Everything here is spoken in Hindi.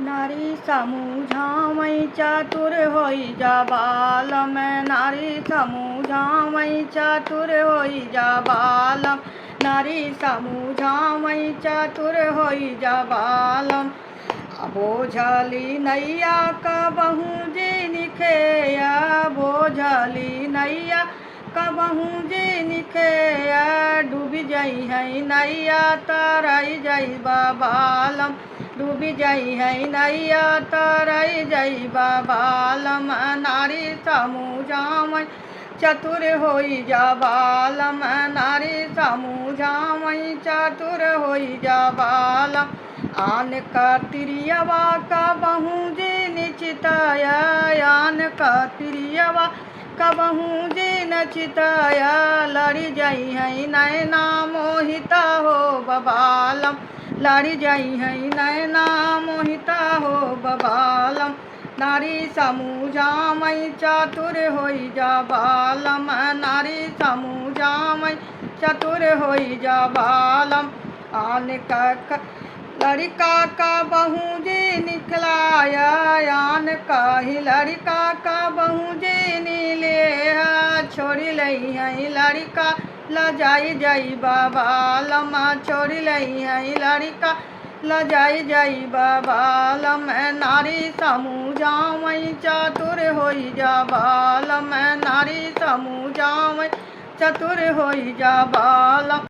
नारी समूझावै चातुर होई जा बालम। नारी समूझावै चातुर होई जा बालम। नारी समूझावै चातुर होई जा बालम। बोझली नैया कबहू जिन खेया, बोझली नैया कबहू जिन खेया। डूबी जाई है नैया तराई जाई बालम। डूबी जाई है नैया तराई जाई बालम। नारी समूझावै चतुर होई जा बालम। नारी समूझावै चतुर होई जा बालम। आन का तिरियवा कबहू जिन चिताया, आन का तिरियवा कबहू जिन चिताया। लड़ी जाई है नैना मोहिता हो बालम। लड़ी जाई है नैना मोहिता हो बालम। नारी समूझावै चतुर होई जा बालम। नारी समूझावै चतुर होई जा बालम। आन का लड़का का बहू जिन खिलाया, आन का ही लड़का का बहू जिन ले। छोड़ी लई है लड़का लजाई जाई बालम। छोड़ी लई है लड़का लजाई जाई बालम। नारी समूझावै चतुर होई जा बालम। नारी समूझावै चतुर होई जा बालम।